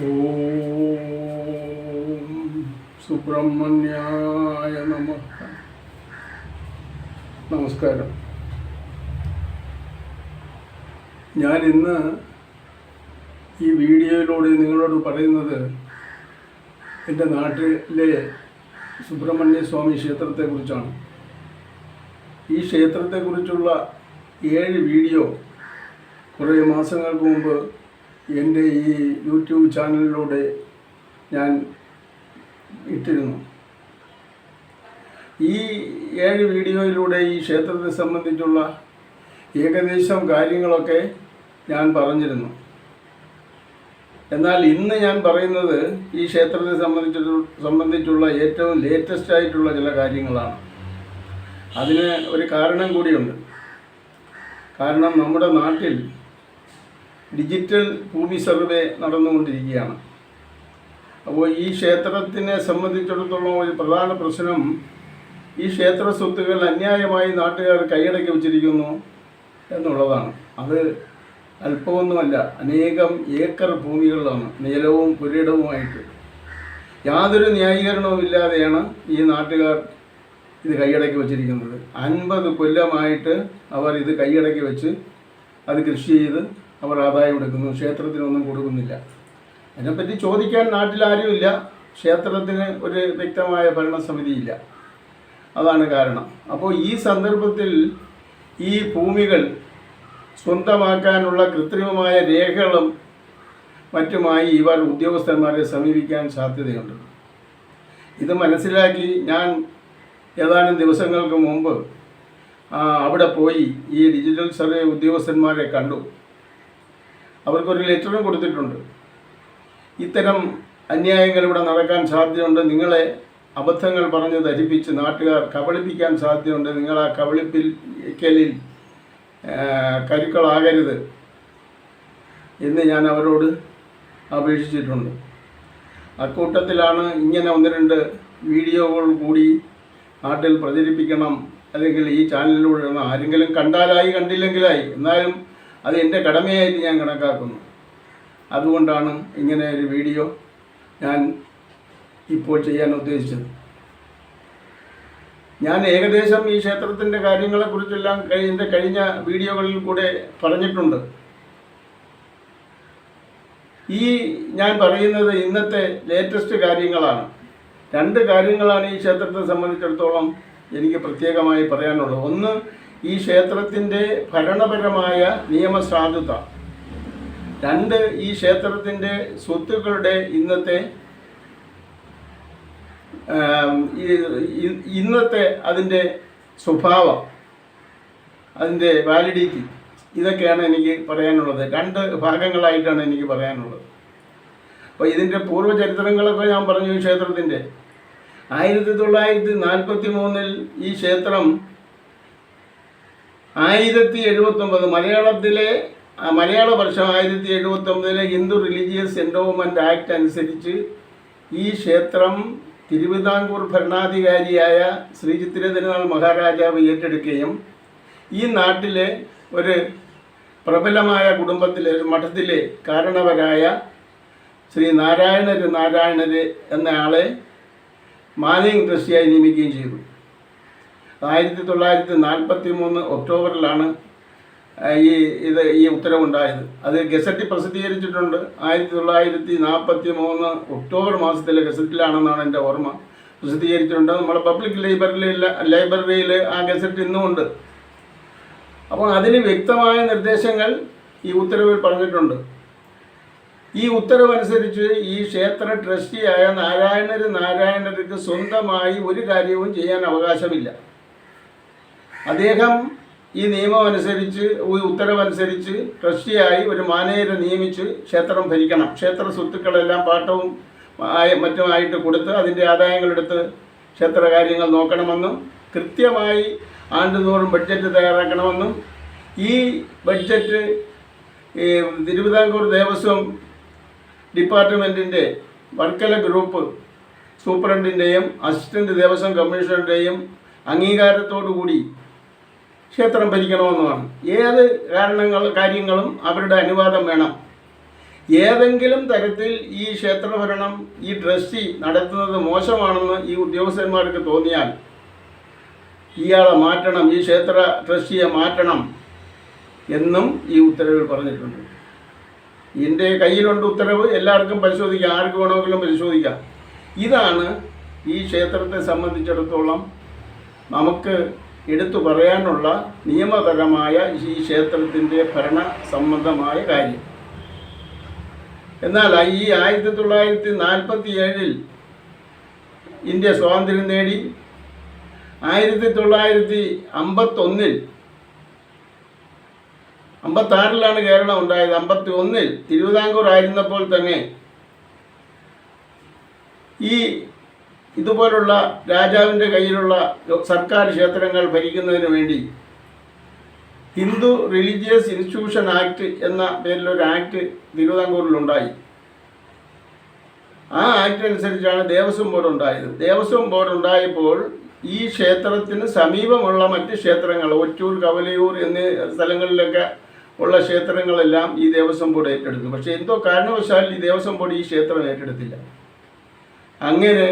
ഓം സുബ്രഹ്മണ്യായ നമഃ. നമസ്കാരം. ഞാൻ ഇന്ന് ഈ വീഡിയോയിലൂടെ നിങ്ങളോട് പറയുന്നത് എൻ്റെ നാട്ടിലെ സുബ്രഹ്മണ്യ സ്വാമി ക്ഷേത്രത്തെക്കുറിച്ചാണ്. ഈ ക്ഷേത്രത്തെക്കുറിച്ചുള്ള 7 വീഡിയോ കുറേ മാസങ്ങൾക്ക് മുമ്പ് എൻ്റെ ഈ യൂട്യൂബ് ചാനലിലൂടെ ഞാൻ ഇട്ടിരുന്നു. ഈ 7 വീഡിയോയിലൂടെ ഈ ക്ഷേത്രത്തെ സംബന്ധിച്ചുള്ള ഏകദേശം കാര്യങ്ങളൊക്കെ ഞാൻ പറഞ്ഞിരുന്നു. എന്നാൽ ഇന്ന് ഞാൻ പറയുന്നത് ഈ ക്ഷേത്രത്തെ സംബന്ധിച്ചുള്ള ഏറ്റവും ലേറ്റസ്റ്റ് ആയിട്ടുള്ള ചില കാര്യങ്ങളാണ്. അതിന് ഒരു കാരണം കൂടിയുണ്ട്. കാരണം നമ്മുടെ നാട്ടിൽ ഡിജിറ്റൽ ഭൂമി സർവേ നടന്നുകൊണ്ടിരിക്കുകയാണ്. അപ്പോൾ ഈ ക്ഷേത്രത്തിനെ സംബന്ധിച്ചിടത്തോളം ഒരു പ്രധാന പ്രശ്നം, ഈ ക്ഷേത്ര സ്വത്തുകൾ അന്യായമായി നാട്ടുകാർ കൈയടക്കി വച്ചിരിക്കുന്നു എന്നുള്ളതാണ്. അത് അല്പമൊന്നുമല്ല, അനേകം ഏക്കർ ഭൂമികളിലാണ്, നിലവും പുരയിടവുമായിട്ട് യാതൊരു ന്യായീകരണവും ഇല്ലാതെയാണ് ഈ നാട്ടുകാർ ഇത് കൈയടക്കി വച്ചിരിക്കുന്നത്. 50 കൊല്ലമായിട്ട് അവർ ഇത് കൈയടക്കി വെച്ച് അത് കൃഷി ചെയ്ത് അവർ ആദായം എടുക്കുന്നു, ക്ഷേത്രത്തിനൊന്നും കൊടുക്കുന്നില്ല. അതിനെപ്പറ്റി ചോദിക്കാൻ നാട്ടിലാരുമില്ല. ക്ഷേത്രത്തിന് ഒരു വ്യക്തമായ ഭരണസമിതിയില്ല. അതാണ് കാരണം. അപ്പോൾ ഈ സന്ദർഭത്തിൽ ഈ ഭൂമികൾ സ്വന്തമാക്കാനുള്ള കൃത്രിമമായ രേഖകളും മറ്റുമായി ഇവർ ഉദ്യോഗസ്ഥന്മാരെ സമീപിക്കാൻ സാധ്യതയുണ്ട്. ഇത് മനസ്സിലാക്കി ഞാൻ ഏതാനും ദിവസങ്ങൾക്ക് മുമ്പ് അവിടെ പോയി ഈ ഡിജിറ്റൽ സർവേ ഉദ്യോഗസ്ഥന്മാരെ കണ്ടു. അവർക്കൊരു ലെറ്ററും കൊടുത്തിട്ടുണ്ട്. ഇത്തരം അന്യായങ്ങൾ ഇവിടെ നടക്കാൻ സാധ്യതയുണ്ട്, നിങ്ങളെ അബദ്ധങ്ങൾ പറഞ്ഞ് ധരിപ്പിച്ച് നാട്ടുകാർ കബളിപ്പിക്കാൻ സാധ്യതയുണ്ട്, നിങ്ങൾ ആ കബളിപ്പിക്കലിൽ കരുക്കളാകരുത് എന്ന് ഞാൻ അവരോട് അപേക്ഷിച്ചിട്ടുണ്ട്. അക്കൂട്ടത്തിലാണ് ഇങ്ങനെ 1-2 വീഡിയോകൾ കൂടി നാട്ടിൽ പ്രചരിപ്പിക്കണം, അല്ലെങ്കിൽ ഈ ചാനലിലൂടെ ആരെങ്കിലും കണ്ടാലായി, കണ്ടില്ലെങ്കിലായി, എന്നാലും അത് എൻ്റെ കടമയായിട്ട് ഞാൻ കണക്കാക്കുന്നു. അതുകൊണ്ടാണ് ഇങ്ങനെ ഒരു വീഡിയോ ഞാൻ ഇപ്പോൾ ചെയ്യാൻ ഉദ്ദേശിച്ചത്. ഞാൻ ഏകദേശം ഈ ക്ഷേത്രത്തിൻ്റെ കാര്യങ്ങളെക്കുറിച്ചെല്ലാം എൻ്റെ കഴിഞ്ഞ വീഡിയോകളിൽ കൂടെ പറഞ്ഞിട്ടുണ്ട്. ഈ ഞാൻ പറയുന്നത് ഇന്നത്തെ ലേറ്റസ്റ്റ് കാര്യങ്ങളാണ്. 2 കാര്യങ്ങളാണ് ഈ ക്ഷേത്രത്തെ സംബന്ധിച്ചിടത്തോളം എനിക്ക് പ്രത്യേകമായി പറയാനുള്ളത്. ഒന്ന്, ഈ ക്ഷേത്രത്തിൻ്റെ ഭരണപരമായ നിയമസാധുത. 2, ഈ ക്ഷേത്രത്തിൻ്റെ സ്വത്തുക്കളുടെ ഇന്നത്തെ അതിൻ്റെ സ്വഭാവം, അതിൻ്റെ വാലിഡിറ്റി. ഇതൊക്കെയാണ് എനിക്ക് പറയാനുള്ളത്. 2 ഭാഗങ്ങളായിട്ടാണ് എനിക്ക് പറയാനുള്ളത്. അപ്പോൾ ഇതിൻ്റെ പൂർവ്വചരിത്രങ്ങളൊക്കെ ഞാൻ പറഞ്ഞു. ഈ ക്ഷേത്രത്തിൻ്റെ 1943 ഈ ക്ഷേത്രം 1079 മലയാള വർഷം 1079 ഹിന്ദു റിലീജിയസ് എൻഡോവ്മെൻറ്റ് ആക്ട് അനുസരിച്ച് ഈ ക്ഷേത്രം തിരുവിതാംകൂർ ഭരണാധികാരിയായ ശ്രീ ചിത്തിരതിരുനാൾ മഹാരാജാവ് ഏറ്റെടുക്കുകയും ഈ നാട്ടിലെ ഒരു പ്രബലമായ കുടുംബത്തിലെ ഒരു മഠത്തിലെ കാരണവരായ ശ്രീ നാരായണര് എന്ന ആളെ മാനേജിംഗ് ട്രസ്റ്റിയായി നിയമിക്കുകയും ചെയ്തു. 1943 ഒക്ടോബറിലാണ് ഈ ഉത്തരവുണ്ടായത്. അത് ഗസറ്റിൽ പ്രസിദ്ധീകരിച്ചിട്ടുണ്ട്. 1943 ഒക്ടോബർ മാസത്തിലെ ഗസറ്റിലാണെന്നാണ് എൻ്റെ ഓർമ്മ. പ്രസിദ്ധീകരിച്ചിട്ടുണ്ട്. നമ്മുടെ പബ്ലിക് ലൈബ്രറിയിൽ ആ ഗസറ്റ് ഇന്നുമുണ്ട്. അപ്പോൾ അതിന് വ്യക്തമായ നിർദ്ദേശങ്ങൾ ഈ ഉത്തരവിൽ പറഞ്ഞിട്ടുണ്ട്. ഈ ഉത്തരവനുസരിച്ച് ഈ ക്ഷേത്ര ട്രസ്റ്റിയായ നാരായണർക്ക് സ്വന്തമായി ഒരു കാര്യവും ചെയ്യാൻ അവകാശമില്ല. അദ്ദേഹം ഈ നിയമം അനുസരിച്ച്, ഉത്തരവനുസരിച്ച് ട്രസ്റ്റിയായി ഒരു മാനേജരെ നിയമിച്ച് ക്ഷേത്രം ഭരിക്കണം. ക്ഷേത്ര സ്വത്തുക്കളെല്ലാം പാട്ടവും മറ്റുമായിട്ട് കൊടുത്ത് അതിൻ്റെ ആദായങ്ങളെടുത്ത് ക്ഷേത്ര കാര്യങ്ങൾ നോക്കണമെന്നും കൃത്യമായി ആണ്ടുതോറും ബഡ്ജറ്റ് തയ്യാറാക്കണമെന്നും ഈ ബഡ്ജറ്റ് തിരുവിതാംകൂർ ദേവസ്വം ഡിപ്പാർട്ട്മെൻറ്റിൻ്റെ വർക്കല ഗ്രൂപ്പ് സൂപ്രണ്ടിൻ്റെയും അസിസ്റ്റൻറ്റ് ദേവസ്വം കമ്മീഷണറുടെയും അംഗീകാരത്തോടു കൂടി ക്ഷേത്രം ഭരിക്കണമെന്നുമാണ്. ഏത് കാര്യങ്ങളും അവരുടെ അനുവാദം വേണം. ഏതെങ്കിലും തരത്തിൽ ഈ ക്ഷേത്രഭരണം ഈ ട്രസ്റ്റി നടത്തുന്നത് മോശമാണെന്ന് ഈ ഉദ്യോഗസ്ഥന്മാർക്ക് തോന്നിയാൽ ഇയാളെ മാറ്റണം, ഈ ക്ഷേത്ര ട്രസ്റ്റിയെ മാറ്റണം എന്നും ഈ ഉത്തരവിൽ പറഞ്ഞിട്ടുണ്ട്. എൻ്റെ കയ്യിലുണ്ട് ഉത്തരവ്, എല്ലാവർക്കും പരിശോധിക്കാം, ആർക്ക് വേണമെങ്കിലും പരിശോധിക്കാം. ഇതാണ് ഈ ക്ഷേത്രത്തെ സംബന്ധിച്ചിടത്തോളം നമുക്ക് എടുത്തു പറയാനുള്ള നിയമപരമായ ഈ ക്ഷേത്രത്തിൻ്റെ ഭരണ സംബന്ധമായ കാര്യം. എന്നാൽ ഈ 1947 ഇന്ത്യ സ്വാതന്ത്ര്യം നേടി 1951 56 കേരളം ഉണ്ടായത്. 51 തിരുവിതാംകൂർ ആയിരുന്നപ്പോൾ തന്നെ ഈ ഇതുപോലുള്ള രാജാവിൻ്റെ കയ്യിലുള്ള സർക്കാർ ക്ഷേത്രങ്ങൾ ഭരിക്കുന്നതിന് വേണ്ടി ഹിന്ദു റിലീജിയസ് ഇൻസ്റ്റിറ്റ്യൂഷൻ ആക്ട് എന്ന പേരിലൊരു ആക്ട് തിരുവിതാംകൂറിലുണ്ടായി. ആ ആക്ട് അനുസരിച്ചാണ് ദേവസ്വം ബോർഡ് ഉണ്ടായത്. ദേവസ്വം ബോർഡ് ഉണ്ടായപ്പോൾ ഈ ക്ഷേത്രത്തിന് സമീപമുള്ള മറ്റ് ക്ഷേത്രങ്ങൾ, ഒറ്റൂർ, കവലയൂർ എന്നീ സ്ഥലങ്ങളിലൊക്കെ ഉള്ള ക്ഷേത്രങ്ങളെല്ലാം ഈ ദേവസ്വം ബോർഡ് ഏറ്റെടുത്തു. പക്ഷേ എന്തോ കാരണവശാൽ ഈ ദേവസ്വം ബോർഡ് ഈ ക്ഷേത്രം ഏറ്റെടുത്തില്ല. അങ്ങനെ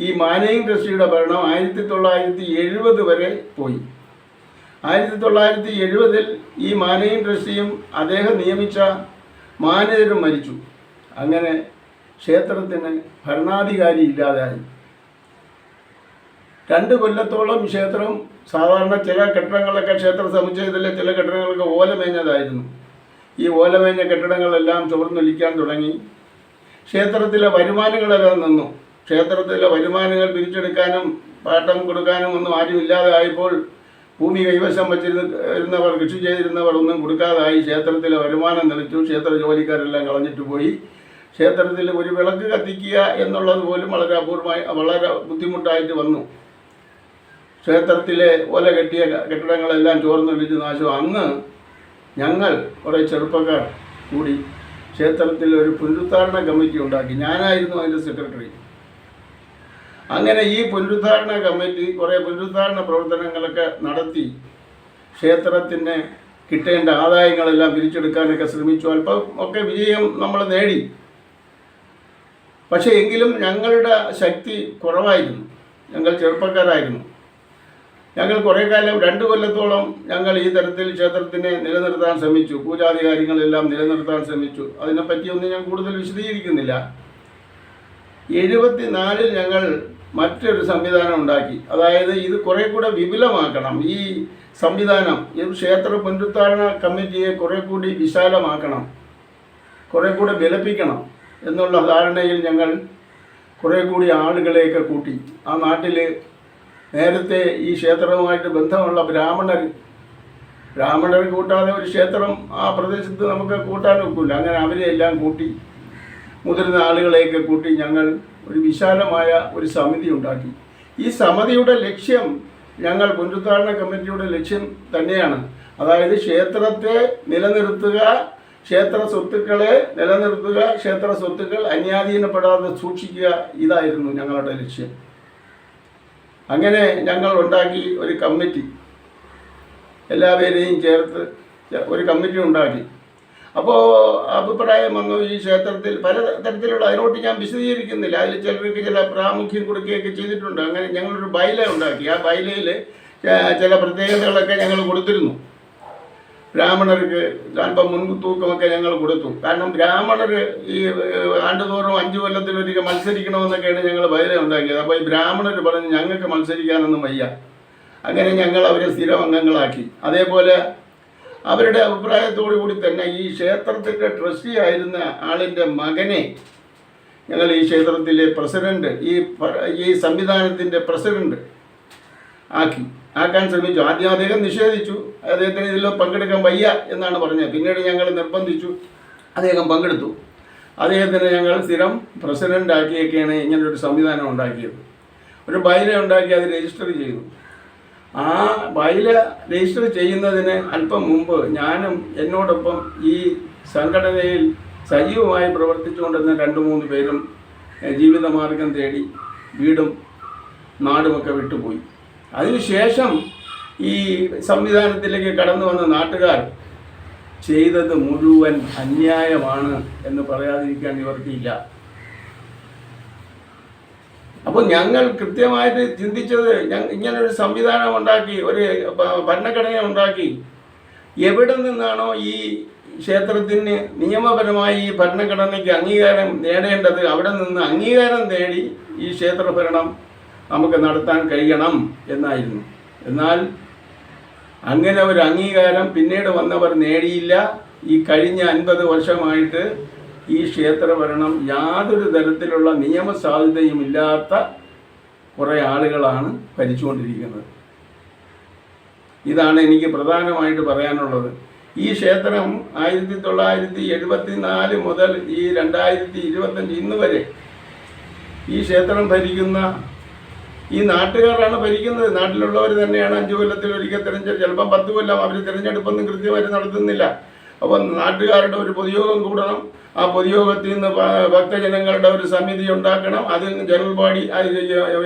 ഈ മാനേയിങ് ട്രസ്റ്റിയുടെ ഭരണം 1970 വരെ പോയി. 1970 ഈ മാനേയിങ് ട്രസ്റ്റിയും അദ്ദേഹം നിയമിച്ച മാനേജരും മരിച്ചു. അങ്ങനെ ക്ഷേത്രത്തിന് ഭരണാധികാരി ഇല്ലാതായി. 2 കൊല്ലത്തോളം ക്ഷേത്രം സാധാരണ ചില കെട്ടിടങ്ങളൊക്കെ ക്ഷേത്ര സമുച്ചയത്തിലെ ചില കെട്ടിടങ്ങളൊക്കെ ഓലമേഞ്ഞതായിരുന്നു. ഈ ഓലമേഞ്ഞ കെട്ടിടങ്ങളെല്ലാം ചോർന്നൊലിക്കാൻ തുടങ്ങി. ക്ഷേത്രത്തിലെ വരുമാനങ്ങളെല്ലാം നിന്നു. ക്ഷേത്രത്തിലെ വരുമാനങ്ങൾ പിരിച്ചെടുക്കാനും പാട്ടം കൊടുക്കാനും ഒന്നും ആരും ഇല്ലാതായപ്പോൾ ഭൂമി കൈവശം വച്ചിരുന്നവർ, കൃഷി ചെയ്തിരുന്നവർ ഒന്നും കൊടുക്കാതായി. ക്ഷേത്രത്തിലെ വരുമാനം നിലച്ചു. ക്ഷേത്ര ജോലിക്കാരെല്ലാം കളഞ്ഞിട്ട് പോയി. ക്ഷേത്രത്തിൽ ഒരു വിളക്ക് കത്തിക്കുക എന്നുള്ളത് പോലും വളരെ അപൂർവമായി, വളരെ ബുദ്ധിമുട്ടായിട്ട് വന്നു. ക്ഷേത്രത്തിലെ ഓല കെട്ടിയ കെട്ടിടങ്ങളെല്ലാം ചോർന്നൊലിച്ച് നാശം. അന്ന് ഞങ്ങൾ കുറേ ചെറുപ്പക്കാർ കൂടി ക്ഷേത്രത്തിൽ ഒരു പുനരുദ്ധാരണ കമ്മിറ്റി ഉണ്ടാക്കി. ഞാനായിരുന്നു അതിൻ്റെ സെക്രട്ടറി. അങ്ങനെ ഈ പുനരുദ്ധാരണ കമ്മിറ്റി കുറേ പുനരുദ്ധാരണ പ്രവർത്തനങ്ങളൊക്കെ നടത്തി ക്ഷേത്രത്തിന് കിട്ടേണ്ട ആദായങ്ങളെല്ലാം പിരിച്ചെടുക്കാനൊക്കെ ശ്രമിച്ചു. അല്പം ഒക്കെ വിജയം നമ്മൾ നേടി. പക്ഷേ എങ്കിലും ഞങ്ങളുടെ ശക്തി കുറവായിരുന്നു. ഞങ്ങൾ ചെറുപ്പക്കാരായിരുന്നു. ഞങ്ങൾ കുറേ കാലം 2 കൊല്ലത്തോളം ഞങ്ങൾ ഈ തരത്തിൽ ക്ഷേത്രത്തിനെ നിലനിർത്താൻ ശ്രമിച്ചു. പൂജാധികാരികളെല്ലാം നിലനിർത്താൻ ശ്രമിച്ചു. അതിനെപ്പറ്റിയൊന്നും ഞാൻ കൂടുതൽ വിശദീകരിക്കുന്നില്ല. 74 ഞങ്ങൾ മറ്റൊരു സംവിധാനം ഉണ്ടാക്കി. അതായത് ഇത് കുറേ കൂടെ വിപുലമാക്കണം. ഈ സംവിധാനം, ഈ ക്ഷേത്ര പുനരുദ്ധാരണ കമ്മിറ്റിയെ കുറേ കൂടി വിശാലമാക്കണം, കുറേ കൂടെ ബലപ്പിക്കണം എന്നുള്ള ധാരണയിൽ ഞങ്ങൾ കുറേ കൂടി ആളുകളെയൊക്കെ കൂട്ടി. ആ നാട്ടിൽ നേരത്തെ ഈ ക്ഷേത്രവുമായിട്ട് ബന്ധമുള്ള ബ്രാഹ്മണർ കൂട്ടാതെ ഒരു ക്ഷേത്രം ആ പ്രദേശത്ത് നമുക്ക് കൂട്ടാൻ ഒക്കില്ല. അങ്ങനെ അവരെയെല്ലാം കൂട്ടി, മുതിർന്ന ആളുകളെയൊക്കെ കൂട്ടി ഞങ്ങൾ ഒരു വിശാലമായ ഒരു സമിതി ഉണ്ടാക്കി. ഈ സമിതിയുടെ ലക്ഷ്യം, ഞങ്ങൾ പുനരുദ്ധാരണ കമ്മിറ്റിയുടെ ലക്ഷ്യം തന്നെയാണ്. അതായത് ക്ഷേത്രത്തെ നിലനിർത്തുക, ക്ഷേത്ര സ്വത്തുക്കളെ നിലനിർത്തുക, ക്ഷേത്ര സ്വത്തുക്കൾ അന്യാധീനപ്പെടാതെ സൂക്ഷിക്കുക. ഇതായിരുന്നു ഞങ്ങളുടെ ലക്ഷ്യം. അങ്ങനെ ഞങ്ങൾ ഉണ്ടാക്കി ഒരു കമ്മിറ്റി, എല്ലാവരെയും ചേർത്ത് ഒരു കമ്മിറ്റി ഉണ്ടാക്കി. അപ്പോൾ അഭിപ്രായം വന്നു, ഈ ക്ഷേത്രത്തിൽ പല തരത്തിലുള്ള, അതിനോട്ട് ഞാൻ വിശദീകരിക്കുന്നില്ല, അതിൽ ചിലർക്ക് ചില പ്രാമുഖ്യം കൊടുക്കുകയൊക്കെ ചെയ്തിട്ടുണ്ട്. അങ്ങനെ ഞങ്ങളൊരു ബൈല ഉണ്ടാക്കി. ആ ബൈലയിൽ ചില പ്രത്യേകതകളൊക്കെ ഞങ്ങൾ കൊടുത്തിരുന്നു. ബ്രാഹ്മണർക്ക് അല്പം മുൻതൂക്കമൊക്കെ ഞങ്ങൾ കൊടുത്തു. കാരണം ബ്രാഹ്മണർ ഈ ആണ്ടുതോറും 5 കൊല്ലത്തിലൊരിക്കൽ മത്സരിക്കണമെന്നൊക്കെയാണ് ഞങ്ങൾ ബൈല ഉണ്ടാക്കിയത്. അപ്പോൾ ഈ ബ്രാഹ്മണർ പറഞ്ഞ് ഞങ്ങൾക്ക് മത്സരിക്കാനൊന്നും വയ്യ. അങ്ങനെ ഞങ്ങൾ അവരെ സ്ഥിരം അംഗങ്ങളാക്കി. അതേപോലെ അവരുടെ അഭിപ്രായത്തോടു കൂടി തന്നെ ഈ ക്ഷേത്രത്തിൻ്റെ ട്രസ്റ്റി ആയിരുന്ന ആളിൻ്റെ മകനെ ഞങ്ങൾ ഈ ക്ഷേത്രത്തിലെ പ്രസിഡന്റ്, ഈ സംവിധാനത്തിൻ്റെ പ്രസിഡന്റ് ആക്കാൻ ശ്രമിച്ചു. ആദ്യം അദ്ദേഹം നിഷേധിച്ചു. അദ്ദേഹത്തിന് ഇതിൽ പങ്കെടുക്കാൻ വയ്യ എന്നാണ് പറഞ്ഞത്. പിന്നീട് ഞങ്ങൾ നിർബന്ധിച്ചു, അദ്ദേഹം പങ്കെടുത്തു. അദ്ദേഹത്തിന് ഞങ്ങൾ സ്ഥിരം പ്രസിഡന്റ് ആക്കിയൊക്കെയാണ് ഇങ്ങനൊരു സംവിധാനം ഉണ്ടാക്കിയത്. ഒരു ബൈല ഉണ്ടാക്കി അത് രജിസ്റ്റർ ചെയ്തു. ആ ബൈല രജിസ്റ്റർ ചെയ്യുന്നതിന് അല്പം മുമ്പ് ഞാനും എന്നോടൊപ്പം ഈ സംഘടനയിൽ സജീവമായി പ്രവർത്തിച്ചുകൊണ്ടിരുന്ന 2-3 പേരും ജീവിതമാർഗം തേടി വീടും നാടുമൊക്കെ വിട്ടുപോയി. അതിനുശേഷം ഈ സംവിധാനത്തിലേക്ക് കടന്നു വന്ന നാട്ടുകാർ ചെയ്തത് മുഴുവൻ അന്യായമാണ് എന്ന് പറയാതിരിക്കാൻ നിവർത്തിയില്ല. അപ്പോൾ ഞങ്ങൾ കൃത്യമായിട്ട് ചിന്തിച്ചത്, ഇങ്ങനൊരു സംവിധാനം ഉണ്ടാക്കി, ഒരു ഭരണഘടന ഉണ്ടാക്കി, എവിടെ നിന്നാണോ ഈ ക്ഷേത്രത്തിന് നിയമപരമായി ഈ ഭരണഘടനയ്ക്ക് അംഗീകാരം നേടേണ്ടത്, അവിടെ നിന്ന് അംഗീകാരം നേടി ഈ ക്ഷേത്രഭരണം നമുക്ക് നടത്താൻ കഴിയണം എന്നായിരുന്നു. എന്നാൽ അങ്ങനെ ഒരു അംഗീകാരം പിന്നീട് വന്നവർ നേടിയില്ല. ഈ കഴിഞ്ഞ 50 വർഷമായിട്ട് ഈ ക്ഷേത്രഭരണം യാതൊരു തരത്തിലുള്ള നിയമസാധുതയുമില്ലാത്ത കുറേ ആളുകളാണ് ഭരിച്ചുകൊണ്ടിരിക്കുന്നത്. ഇതാണ് എനിക്ക് പ്രധാനമായിട്ട് പറയാനുള്ളത്. ഈ ക്ഷേത്രം 1974 മുതൽ ഈ 2025 ഇന്ന് വരെ ഈ ക്ഷേത്രം ഭരിക്കുന്ന ഈ നാട്ടുകാരാണ് ഭരിക്കുന്നത്. നാട്ടിലുള്ളവർ തന്നെയാണ് 5 കൊല്ലത്തിൽ ഒരിക്കൽ ചിലപ്പം 10 കൊല്ലം അവർ തിരഞ്ഞെടുപ്പൊന്നും കൃത്യമായിട്ട് നടത്തുന്നില്ല. അപ്പം നാട്ടുകാരുടെ ഒരു പൊതുയോഗം കൂടണം. ആ പൊതുയോഗത്തിൽ നിന്ന് ഭക്തജനങ്ങളുടെ ഒരു സമിതി ഉണ്ടാക്കണം. അത് ജനറൽ ബോഡി,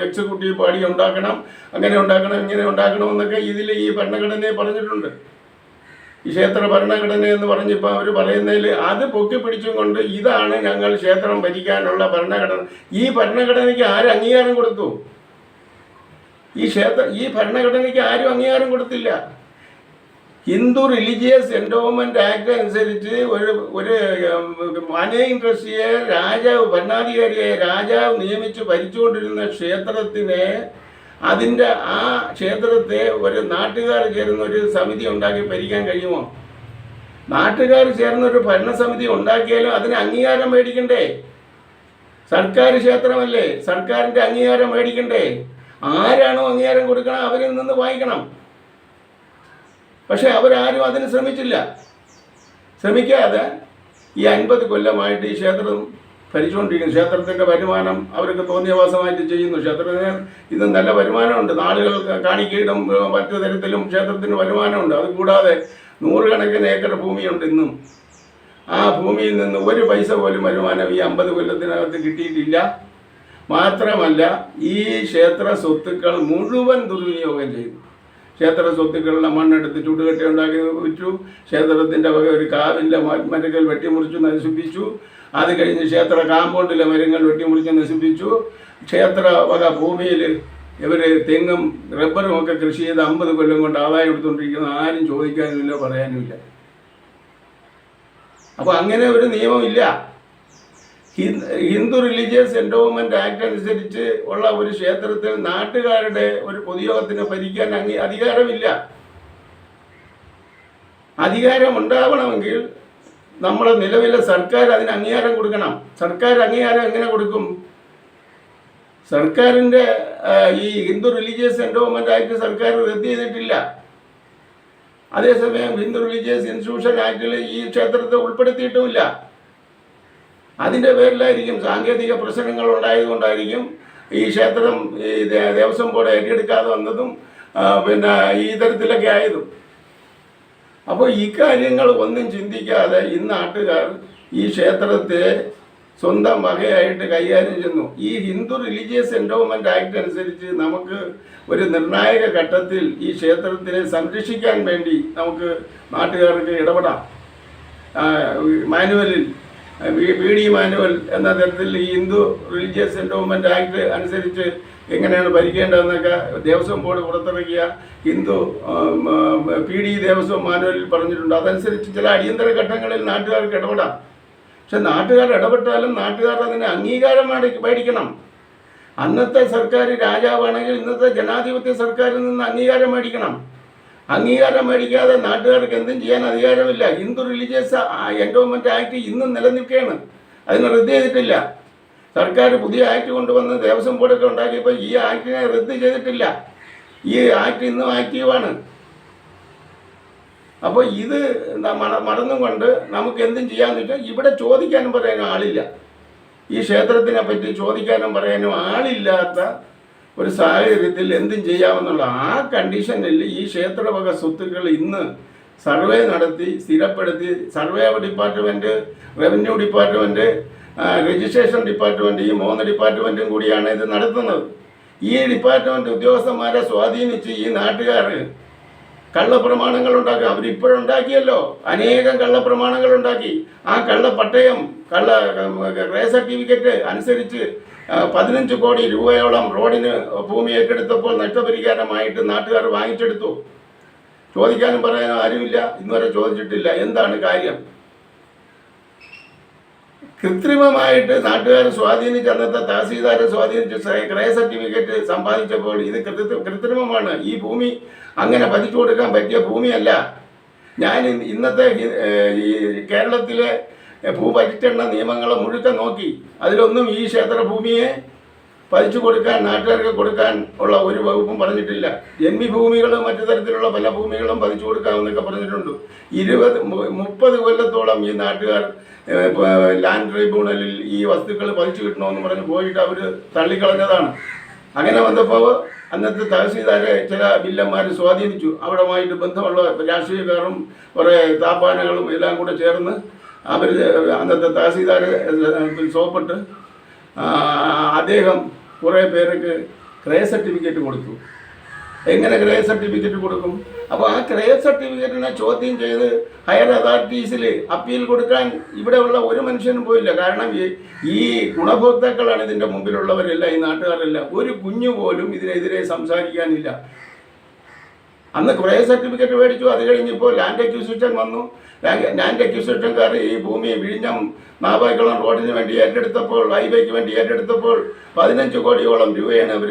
എക്സിക്യൂട്ടീവ് ബോഡി ഉണ്ടാക്കണം. അങ്ങനെ ഉണ്ടാക്കണം, ഇങ്ങനെ ഉണ്ടാക്കണമെന്നൊക്കെ ഇതിൽ ഈ ഭരണഘടനയെ പറഞ്ഞിട്ടുണ്ട്. ഈ ക്ഷേത്ര ഭരണഘടന എന്ന് പറഞ്ഞിപ്പോൾ അവർ പറയുന്നതിൽ അത് പൊക്കി പിടിച്ചും കൊണ്ട് ഇതാണ് ഞങ്ങൾ ക്ഷേത്രം ഭരിക്കാനുള്ള ഭരണഘടന. ഈ ഭരണഘടനയ്ക്ക് ആരും അംഗീകാരം കൊടുത്തു? ഈ ഭരണഘടനയ്ക്ക് ആരും അംഗീകാരം കൊടുത്തില്ല. ഹിന്ദു റിലീജിയസ് എൻഡോവ്മെന്റ് ആക്ട് അനുസരിച്ച് ഒരു മാനേജിംഗ് ട്രസ്റ്റിയെ ഭരണാധികാരിയായ രാജാവ് നിയമിച്ച് ഭരിച്ചുകൊണ്ടിരുന്ന ക്ഷേത്രത്തിനെ, അതിൻ്റെ ആ ക്ഷേത്രത്തെ ഒരു നാട്ടുകാർ ചേർന്ന ഒരു സമിതി ഉണ്ടാക്കി ഭരിക്കാൻ കഴിയുമോ? നാട്ടുകാർ ചേർന്ന ഒരു ഭരണസമിതി ഉണ്ടാക്കിയാലും അതിന് അംഗീകാരം മേടിക്കണ്ടേ? സർക്കാർ ക്ഷേത്രമല്ലേ, സർക്കാരിൻ്റെ അംഗീകാരം മേടിക്കണ്ടേ? ആരാണോ അംഗീകാരം കൊടുക്കണം അവരിൽ നിന്ന് വാങ്ങിക്കണം. പക്ഷെ അവരാരും അതിന് ശ്രമിക്കാതെ ഈ 50 കൊല്ലമായിട്ട് ഈ ക്ഷേത്രം ഭരിച്ചുകൊണ്ടിരിക്കുന്നു. ക്ഷേത്രത്തിൻ്റെ വരുമാനം അവർക്ക് തോന്നിയവാസമായിട്ട് ചെയ്യുന്നു. ക്ഷേത്രത്തിന് ഇന്ന് നല്ല വരുമാനമുണ്ട്. നാളുകൾ കാണിക്കയിടും മറ്റു തരത്തിലും ക്ഷേത്രത്തിന് വരുമാനമുണ്ട്. അതുകൂടാതെ 100 കണക്കിന് ഏക്കർ ഭൂമിയുണ്ട് ഇന്നും. ആ ഭൂമിയിൽ നിന്ന് ഒരു പൈസ പോലും വരുമാനം ഈ 50 കൊല്ലത്തിനകത്ത് കിട്ടിയിട്ടില്ല. മാത്രമല്ല ഈ ക്ഷേത്ര സ്വത്തുക്കൾ മുഴുവൻ ദുർവിനിയോഗം ചെയ്തു. ക്ഷേത്ര സ്വത്തുക്കളുടെ മണ്ണെടുത്ത് ചുടുകെട്ടി ഉണ്ടാക്കി വിറ്റു. ക്ഷേത്രത്തിൻ്റെ വക ഒരു കാവിൻ്റെ മരങ്ങൾ വെട്ടിമുറിച്ചു നശിപ്പിച്ചു. അത് കഴിഞ്ഞ് ക്ഷേത്ര കാമ്പൗണ്ടിലെ മരങ്ങൾ വെട്ടിമുറിച്ച് നശിപ്പിച്ചു. ക്ഷേത്ര വക ഭൂമിയിൽ ഇവർ തെങ്ങും റബ്ബറും ഒക്കെ കൃഷി ചെയ്ത് 50 കൊല്ലം കൊണ്ട് ആദായം എടുത്തുകൊണ്ടിരിക്കുന്ന ആരും ചോദിക്കാനുമില്ല, പറയാനുമില്ല. അപ്പോൾ അങ്ങനെ ഒരു നിയമമില്ല. ഹിന്ദു റിലീജിയസ് എൻഡോവ്മെന്റ് ആക്ട് അനുസരിച്ച് ഉള്ള ഒരു ക്ഷേത്രത്തിൽ നാട്ടുകാരുടെ ഒരു പൊതുയോഗത്തിന് ഭരിക്കാൻ അധികാരമില്ല. അധികാരം ഉണ്ടാവണമെങ്കിൽ നമ്മുടെ നിലവിലെ സർക്കാർ അതിന് അംഗീകാരം കൊടുക്കണം. സർക്കാർ അംഗീകാരം എങ്ങനെ കൊടുക്കും? സർക്കാരിൻ്റെ ഈ ഹിന്ദു റിലീജിയസ് എൻഡോവ്മെന്റ് ആക്ട് സർക്കാർ റദ്ദ് ചെയ്തിട്ടില്ല. അതേസമയം ഹിന്ദു റിലീജിയസ് ഇൻസ്റ്റിറ്റ്യൂഷൻ ആക്ടിൽ ഈ ക്ഷേത്രത്തെ ഉൾപ്പെടുത്തിയിട്ടുമില്ല. അതിൻ്റെ പേരിലായിരിക്കും സാങ്കേതിക പ്രശ്നങ്ങൾ ഉണ്ടായതുകൊണ്ടായിരിക്കും ഈ ക്ഷേത്രം ഈ ദേവസ്വം ബോർഡ് ഏറ്റെടുക്കാതെ വന്നതും പിന്നെ ഈ തരത്തിലൊക്കെ ആയതും. അപ്പോൾ ഈ കാര്യങ്ങൾ ഒന്നും ചിന്തിക്കാതെ ഈ നാട്ടുകാർ ഈ ക്ഷേത്രത്തെ സ്വന്തം വകയായിട്ട് കൈകാര്യം ചെയ്യുന്നു. ഈ ഹിന്ദു റിലീജിയസ് എൻഡോവ്മെന്റ് ആക്ട് അനുസരിച്ച് നമുക്ക് ഒരു നിർണായക ഘട്ടത്തിൽ ഈ ക്ഷേത്രത്തിനെ സംരക്ഷിക്കാൻ വേണ്ടി നമുക്ക് നാട്ടുകാർക്ക് ഇടപെടാം. മാനുവലിൽ BD മാനുവൽ എന്ന തരത്തിൽ ഈ ഹിന്ദു റിലീജിയസ് എൻഡോവ്മെന്റ് ആക്ട് അനുസരിച്ച് എങ്ങനെയാണ് ഭരിക്കേണ്ടതെന്നൊക്കെ ദേവസ്വം ബോർഡ് പുറത്തിറക്കിയ ഹിന്ദു PD ദേവസ്വം മാനുവലിൽ പറഞ്ഞിട്ടുണ്ട്. അതനുസരിച്ച് ചില അടിയന്തര ഘട്ടങ്ങളിൽ നാട്ടുകാർക്ക് ഇടപെടാം. പക്ഷെ നാട്ടുകാർ ഇടപെട്ടാലും നാട്ടുകാർ അതിന് അംഗീകാരം മേടിക്കണം. അന്നത്തെ സർക്കാർ രാജാവാണെങ്കിൽ ഇന്നത്തെ ജനാധിപത്യ സർക്കാരിൽ നിന്ന് അംഗീകാരം മേടിക്കണം. അംഗീകാരം മേടിക്കാതെ നാട്ടുകാർക്ക് എന്തും ചെയ്യാൻ അധികാരമില്ല. ഹിന്ദു റിലീജിയസ് എൻഡോവ്മെന്റ് ആക്ട് ഇന്നും നിലനിൽക്കുകയാണ്. അതിന് റദ്ദ് ചെയ്തിട്ടില്ല. സർക്കാർ പുതിയ ആക്ട് കൊണ്ടുവന്ന് ദേവസ്വം ബോർഡൊക്കെ ഉണ്ടാക്കിയപ്പോൾ ഈ ആക്ടിനെ റദ്ദ് ചെയ്തിട്ടില്ല. ഈ ആക്ട് ഇന്നും ആക്റ്റീവാണ്. അപ്പോൾ ഇത് മറന്നുകൊണ്ട് നമുക്ക് എന്തും ചെയ്യാന്ന് വെച്ചാൽ ഇവിടെ ചോദിക്കാനും പറയാനും ആളില്ല. ഈ ക്ഷേത്രത്തിനെ പറ്റി ചോദിക്കാനും പറയാനും ആളില്ലാത്ത ഒരു സാഹചര്യത്തിൽ എന്തും ചെയ്യാമെന്നുള്ള ആ കണ്ടീഷനിൽ ഈ ക്ഷേത്രവക സ്വത്തുക്കൾ ഇന്ന് സർവേ നടത്തി സ്ഥിരപ്പെടുത്തി, survey department, revenue department, registration department, ഈ 3 ഡിപ്പാർട്ട്മെൻറ്റും കൂടിയാണ് ഇത് നടത്തുന്നത്. ഈ ഡിപ്പാർട്ട്മെൻറ്റ് ഉദ്യോഗസ്ഥന്മാരെ സ്വാധീനിച്ച് ഈ നാട്ടുകാർ കള്ളപ്രമാണങ്ങൾ ഉണ്ടാക്കി. അവരിപ്പോഴുണ്ടാക്കിയല്ലോ, അനേകം കള്ളപ്രമാണങ്ങൾ ഉണ്ടാക്കി. ആ കള്ളപ്പട്ടയം, റേ സർട്ടിഫിക്കറ്റ് അനുസരിച്ച് 15 കോടി രൂപയോളം റോഡിന് ഭൂമി ഏറ്റെടുത്തപ്പോൾ നഷ്ടപരിഹാരമായിട്ട് നാട്ടുകാർ വാങ്ങിച്ചെടുത്തു. ചോദിക്കാനും പറയാനും ആരുമില്ല, ഇന്നുവരെ ചോദിച്ചിട്ടില്ല. എന്താണ് കാര്യം? കൃത്രിമമായിട്ട് നാട്ടുകാരെ സ്വാധീനിച്ച്, അന്നത്തെ തഹസീൽദാരെ സ്വാധീനിച്ച് ക്രയ സർട്ടിഫിക്കറ്റ് സമ്പാദിച്ചപ്പോൾ ഇത് കൃത്രിമമാണ്. ഈ ഭൂമി അങ്ങനെ പതിച്ചു കൊടുക്കാൻ പറ്റിയ ഭൂമിയല്ല. ഞാൻ ഇന്നത്തെ ഈ കേരളത്തിലെ ഭൂപരിഷ്കരണ നിയമങ്ങളെ മുഴുവൻ നോക്കി. അതിലൊന്നും ഈ ക്ഷേത്രഭൂമിയെ പതിച്ചു കൊടുക്കാൻ, നാട്ടുകാർക്ക് കൊടുക്കാൻ ഉള്ള ഒരു വകുപ്പും പറഞ്ഞിട്ടില്ല. ജന്മി ഭൂമികളും മറ്റു തരത്തിലുള്ള പല ഭൂമികളും പതിച്ചു കൊടുക്കാമെന്നൊക്കെ പറഞ്ഞിട്ടുണ്ട്. 20-30 കൊല്ലത്തോളം ഈ നാട്ടുകാർ ലാൻഡ് ട്രിബ്യൂണലിൽ ഈ വസ്തുക്കൾ പതിച്ചു കിട്ടണമെന്ന് പറഞ്ഞ് പോയിട്ട് അവർ തള്ളിക്കളഞ്ഞതാണ്. അങ്ങനെ വന്നപ്പോൾ അന്നത്തെ തഹസീൽദാരെ ചില ബില്ലന്മാർ സ്വാധീനിച്ചു. അവിടെയുമായിട്ട് ബന്ധമുള്ള രാഷ്ട്രീയക്കാരും കുറേ താപ്പാനകളും എല്ലാം കൂടെ ചേർന്ന് അവർ അന്നത്തെ തഹസീൽദാരെ സോപ്പിട്ട് അദ്ദേഹം കുറേ പേർക്ക് ക്രയ സർട്ടിഫിക്കറ്റ് കൊടുത്തു. എങ്ങനെ ക്രയ സർട്ടിഫിക്കറ്റ് കൊടുക്കും? അപ്പോൾ ആ ക്രയ സർട്ടിഫിക്കറ്റിനെ ചോദ്യം ചെയ്ത് ഹയർ അതോറിറ്റീസിൽ അപ്പീൽ കൊടുക്കാൻ ഇവിടെയുള്ള ഒരു മനുഷ്യനും പോയില്ല. കാരണം ഈ ഗുണഭോക്താക്കളാണ് ഇതിൻ്റെ മുമ്പിലുള്ളവരെല്ലാം, ഈ നാട്ടുകാരെല്ലാം. ഒരു കുഞ്ഞു പോലും ഇതിനെതിരെ സംസാരിക്കാനില്ല. അന്ന് ക്രയ സർട്ടിഫിക്കറ്റ് മേടിച്ചു. അത് കഴിഞ്ഞപ്പോൾ ലാൻഡ് അക്വിസിഷൻ വന്നു. ലാൻഡ് അക്വിസിഷൻകാർ ഈ ഭൂമി വിഴിഞ്ഞം നാവായിക്കുളം റോഡിന് വേണ്ടി ഏറ്റെടുത്തപ്പോൾ, ഹൈവേക്ക് വേണ്ടി ഏറ്റെടുത്തപ്പോൾ 15 കോടിയോളം രൂപയാണ് അവർ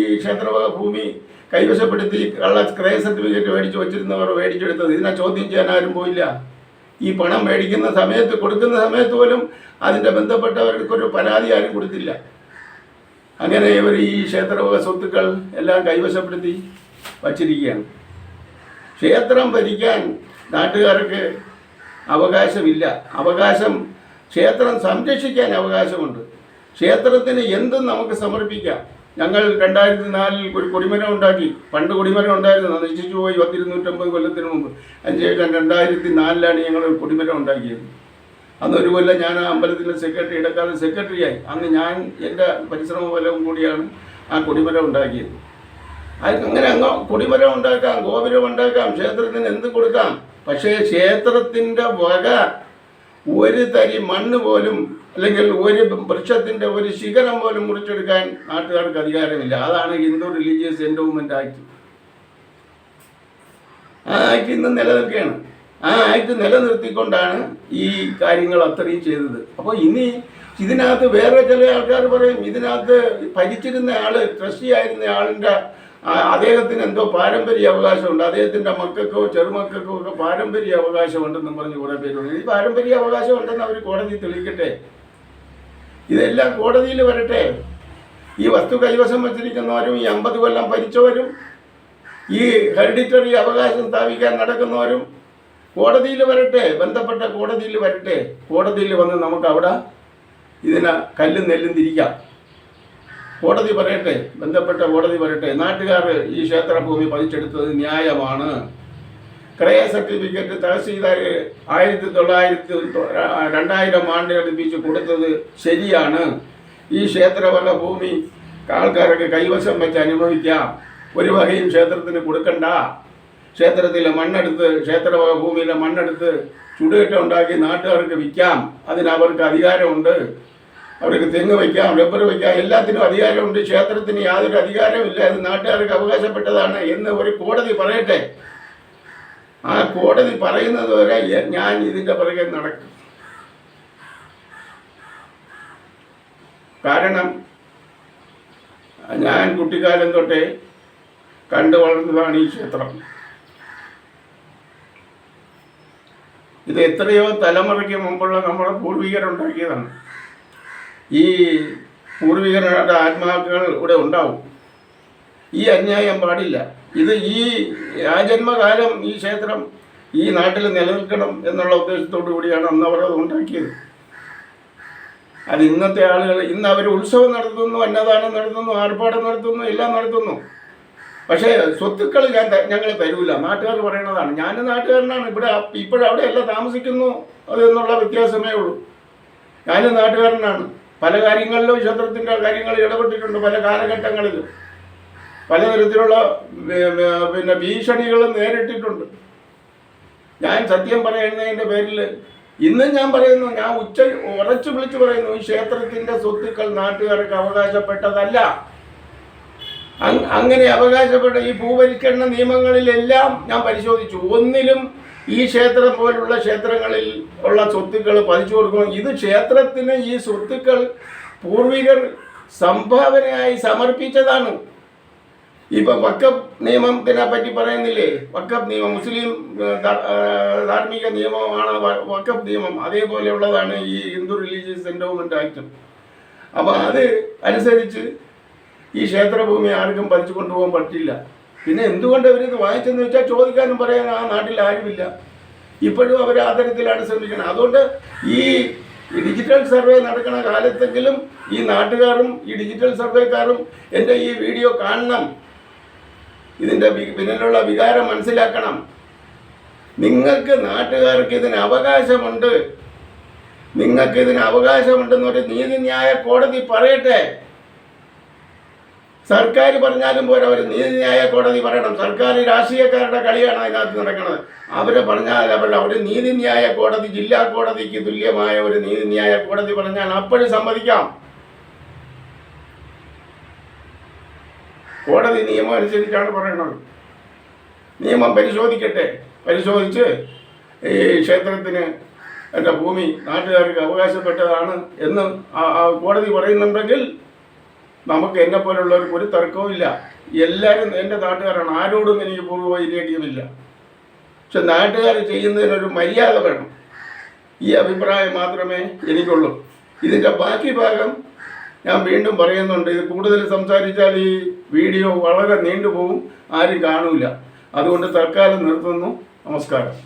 ഈ ക്ഷേത്രവക ഭൂമി കൈവശപ്പെടുത്തി ക്രയ സർട്ടിഫിക്കറ്റ് മേടിച്ച് വച്ചിരുന്നവർ മേടിച്ചെടുത്തത്. ഇതിനെ ചോദ്യം ചെയ്യാൻ ആരും പോയില്ല. ഈ പണം മേടിക്കുന്ന സമയത്ത്, കൊടുക്കുന്ന സമയത്ത് പോലും അതിൻ്റെ ബന്ധപ്പെട്ടവർക്കൊരു പരാതി ആരും കൊടുത്തില്ല. അങ്ങനെ ഇവർ ഈ ക്ഷേത്രവക സ്വത്തുക്കൾ എല്ലാം കൈവശപ്പെടുത്തി വച്ചിരിക്കുകയാണ്. ക്ഷേത്രം ഭരിക്കാൻ നാട്ടുകാർക്ക് അവകാശമില്ല. ക്ഷേത്രം സംരക്ഷിക്കാൻ അവകാശമുണ്ട്. ക്ഷേത്രത്തിന് എന്തും നമുക്ക് സമർപ്പിക്കാം. ഞങ്ങൾ 2004 ഒരു കൊടിമരം ഉണ്ടാക്കി. പണ്ട് കൊടിമരം ഉണ്ടായിരുന്നു, നശിച്ചു പോയി 250 കൊല്ലത്തിന് മുമ്പ്. അതിനുശേഷം 2004 ഞങ്ങൾ കൊടിമരം ഉണ്ടാക്കിയത്. അന്ന് ഒരു കൊല്ലം ഞാൻ ആ അമ്പലത്തിൻ്റെ സെക്രട്ടറി, ഇടക്കാലം സെക്രട്ടറിയായി. അന്ന് ഞാൻ എൻ്റെ പരിശ്രമ ഫലവും കൂടിയാണ് ആ കൊടിമരം ഉണ്ടാക്കിയത്. അങ്ങനെ അങ്ങ് കൊടിമരം ഉണ്ടാക്കാം, ഗോപുരം ഉണ്ടാക്കാം, ക്ഷേത്രത്തിന് എന്ത് കൊടുക്കാം. പക്ഷേ ക്ഷേത്രത്തിൻ്റെ വക ഒരു തരി മണ്ണ് പോലും, അല്ലെങ്കിൽ ഒരു വൃക്ഷത്തിൻ്റെ ഒരു ശിഖരം പോലും മുറിച്ചെടുക്കാൻ നാട്ടുകാർക്ക് അധികാരമില്ല. അതാണ് ഹിന്ദു റിലീജിയസ് എൻഡോവ്മെൻ്റ് ആക്ട്. ആ ആക്ട് ഇന്ന് നിലനിൽക്കുകയാണ്. ആ ആക്ട് നിലനിർത്തിക്കൊണ്ടാണ് ഈ കാര്യങ്ങൾ അത്രയും ചെയ്തത്. അപ്പോൾ ഇനി ഇതിനകത്ത് വേറെ ചില ആൾക്കാർ പറയും, ഇതിനകത്ത് ഭരിച്ചിരുന്ന ആൾ, ട്രസ്റ്റി ആയിരുന്ന ആളിൻ്റെ അദ്ദേഹത്തിന് എന്തോ പാരമ്പര്യ അവകാശമുണ്ട്, അദ്ദേഹത്തിൻ്റെ മക്കൾക്കോ ചെറുമക്കൾക്കോ ഒക്കെ പാരമ്പര്യ അവകാശമുണ്ടെന്നും പറഞ്ഞ് കുറേ പേരുണ്ട്. ഈ പാരമ്പര്യ അവകാശം ഉണ്ടെന്ന് അവർ കോടതി തെളിയിക്കട്ടെ. ഇതെല്ലാം കോടതിയിൽ വരട്ടെ. ഈ വസ്തു കൈവശം വച്ചിരിക്കുന്നവരും, ഈ 50 കൊല്ലം ഭരിച്ചവരും, ഈ ഹെറിഡിറ്ററി അവകാശം സ്ഥാപിക്കാൻ നടക്കുന്നവരും കോടതിയിൽ വരട്ടെ, ബന്ധപ്പെട്ട കോടതിയിൽ വരട്ടെ. കോടതിയിൽ വന്ന് നമുക്ക് അവിടെ ഇതിനെ കല്ലും നെല്ലും തിരിക്കാം. കോടതി പറയട്ടെ, ബന്ധപ്പെട്ട കോടതി പറയട്ടെ, നാട്ടുകാർ ഈ ക്ഷേത്രഭൂമി പതിച്ചെടുത്തത് ന്യായമാണ്. ക്രയ സർട്ടിഫിക്കറ്റ് തഹസീൽദാർ 2000 ആണ്ട് അടുപ്പിച്ച് കൊടുത്തത് ശരിയാണ്. ഈ ക്ഷേത്രവക ഭൂമി ആൾക്കാരൊക്കെ കൈവശം വെച്ച് അനുഭവിക്കാം. ഒരു വകയും ക്ഷേത്രത്തിന് കൊടുക്കണ്ട. ക്ഷേത്രത്തിലെ മണ്ണെടുത്ത്, ക്ഷേത്രവക ഭൂമിയിലെ മണ്ണെടുത്ത് ചുടുകെട്ട ഉണ്ടാക്കി നാട്ടുകാർക്ക് വിൽക്കാം. അതിനവർക്ക് അധികാരമുണ്ട്. അവർക്ക് തെങ്ങ് വയ്ക്കാം, റബ്ബർ വയ്ക്കാം, എല്ലാത്തിനും അധികാരമുണ്ട്. ക്ഷേത്രത്തിന് യാതൊരു അധികാരമില്ല. അത് നാട്ടുകാർക്ക് അവകാശപ്പെട്ടതാണ് എന്ന് ഒരു കോടതി പറയട്ടെ. ആ കോടതി പറയുന്നത് വരെ ഞാൻ ഇതിൻ്റെ പുറകെ നടക്കും. കാരണം ഞാൻ കുട്ടിക്കാലം തൊട്ടേ കണ്ടു വളർന്നതാണ് ഈ ക്ഷേത്രം. ഇത് എത്രയോ തലമുറയ്ക്ക് മുമ്പുള്ള നമ്മുടെ പൂർവികരുണ്ടാക്കിയതാണ്. ഈ പൂർവികരുടെ ആത്മാക്കൾ ഇവിടെ ഉണ്ടാവും. ഈ അന്യായം പാടില്ല. ഇത് ഈ ആജന്മകാലം ഈ ക്ഷേത്രം ഈ നാട്ടിൽ നിലനിൽക്കണം എന്നുള്ള ഉദ്ദേശത്തോടു കൂടിയാണ് അന്ന് അവർ അത് ഉണ്ടാക്കിയത്. അത് ഇന്നത്തെ ആളുകൾ, ഇന്ന് അവർ ഉത്സവം നടത്തുന്നു, അന്നദാനം നടത്തുന്നു, ആർപ്പാടം നടത്തുന്നു, എല്ലാം നടത്തുന്നു. പക്ഷേ സ്വത്തുക്കൾ ഞങ്ങൾ തരൂല. നാട്ടുകാർ പറയണതാണ്. ഞാൻ നാട്ടുകാരനാണ്. ഇപ്പോഴവിടെയല്ല താമസിക്കുന്നു അത് എന്നുള്ള വ്യത്യാസമേ ഉള്ളൂ. ഞാൻ നാട്ടുകാരനാണ്. പല കാര്യങ്ങളിലും ക്ഷേത്രത്തിൻ്റെ കാര്യങ്ങൾ ഇടപെട്ടിട്ടുണ്ട്, പല കാലഘട്ടങ്ങളിലും. പലതരത്തിലുള്ള പിന്നെ ഭീഷണികളും നേരിട്ടിട്ടുണ്ട്. ഞാൻ സത്യം പറയുന്നതിൻ്റെ പേരിൽ ഇന്നും ഞാൻ പറയുന്നു, ഞാൻ ഉറച്ചു വിളിച്ചു പറയുന്നു, ഈ ക്ഷേത്രത്തിൻ്റെ സ്വത്തുക്കൾ നാട്ടുകാർക്ക് അവകാശപ്പെട്ടതല്ല. അങ്ങനെ അവകാശപ്പെട്ട ഈ ഭൂപരിഷ്കരണ നിയമങ്ങളിലെല്ലാം ഞാൻ പരിശോധിച്ചു. ഒന്നിലും ഈ ക്ഷേത്രം പോലുള്ള ക്ഷേത്രങ്ങളിൽ ഉള്ള സ്വത്തുക്കൾ പതിച്ചു കൊടുക്കണം. ഇത് ക്ഷേത്രത്തിന് ഈ സ്വത്തുക്കൾ പൂർവികർ സംഭാവനയായി സമർപ്പിച്ചതാണ്. ഇപ്പം വഖഫ് നിയമത്തിനെ പറ്റി പറയുന്നില്ലേ, വഖഫ് നിയമം മുസ്ലിം ധാർമ്മിക നിയമമാണ് വഖഫ് നിയമം. അതേപോലെയുള്ളതാണ് ഈ ഹിന്ദു റിലീജിയസ് എൻഡോവ്മെൻറ്റ് ആക്ട്. അപ്പോൾ അത് അനുസരിച്ച് ഈ ക്ഷേത്രഭൂമി ആർക്കും പറിച്ചു കൊണ്ടുപോകാൻ പറ്റില്ല. പിന്നെ എന്തുകൊണ്ട് അവരിത് വാങ്ങിച്ചെന്ന് വെച്ചാൽ ചോദിക്കാനും പറയാൻ ആ നാട്ടിൽ ആരുമില്ല. ഇപ്പോഴും അവർ ആ തരത്തിലാണ് ശ്രമിക്കുന്നത്. അതുകൊണ്ട് ഈ ഡിജിറ്റൽ സർവേ നടക്കുന്ന കാലത്തെങ്കിലും ഈ നാട്ടുകാരും ഈ ഡിജിറ്റൽ സർവേക്കാരും എൻ്റെ ഈ വീഡിയോ കാണണം, ഇതിൻ്റെ പിന്നിലുള്ള വികാരം മനസ്സിലാക്കണം. നിങ്ങൾക്ക് നാട്ടുകാർക്ക് ഇതിന് അവകാശമുണ്ട്, നിങ്ങൾക്കിതിന് അവകാശമുണ്ടെന്നൊരു നീതിന്യായ കോടതി പറയട്ടെ. സർക്കാർ പറഞ്ഞാലും പോരാ, ഒരു നീതിന്യായ കോടതി പറയണം. സർക്കാർ രാഷ്ട്രീയക്കാരുടെ കളിയാണ് അതിനകത്ത് നടക്കുന്നത്. അവരെ പറഞ്ഞാൽ ഒരു നീതിന്യായ കോടതി, ജില്ലാ കോടതിക്ക് തുല്യമായ ഒരു നീതിന്യായ കോടതി പറഞ്ഞാൽ അപ്പോഴും സമ്മതിക്കാം. കോടതി നിയമം അനുസരിച്ചാണ് പറയണത്. നിയമം പരിശോധിക്കട്ടെ. പരിശോധിച്ച് ഈ ക്ഷേത്രത്തിന് എൻ്റെ ഭൂമി നാട്ടുകാർക്ക് അവകാശപ്പെട്ടതാണ് എന്ന് കോടതി പറയുന്നുണ്ടെങ്കിൽ നമുക്ക് എന്നെപ്പോലുള്ളവർക്ക് ഒരു തർക്കവും ഇല്ല. എല്ലാവരും എൻ്റെ നാട്ടുകാരാണ്, ആരോടും എനിക്ക് പൂർവ്വവൈരാഗ്യമില്ല. പക്ഷെ നാട്ടുകാർ ചെയ്യുന്നതിനൊരു മര്യാദ വേണം. ഈ അഭിപ്രായം മാത്രമേ എനിക്കുള്ളൂ. ഇതിൻ്റെ ബാക്കി ഭാഗം ഞാൻ വീണ്ടും പറയുന്നുണ്ട്. ഇത് കൂടുതൽ സംസാരിച്ചാൽ ഈ വീഡിയോ വളരെ നീണ്ടുപോകും, ആരും കാണൂല. അതുകൊണ്ട് തൽക്കാലം നിർത്തുന്നു. നമസ്കാരം.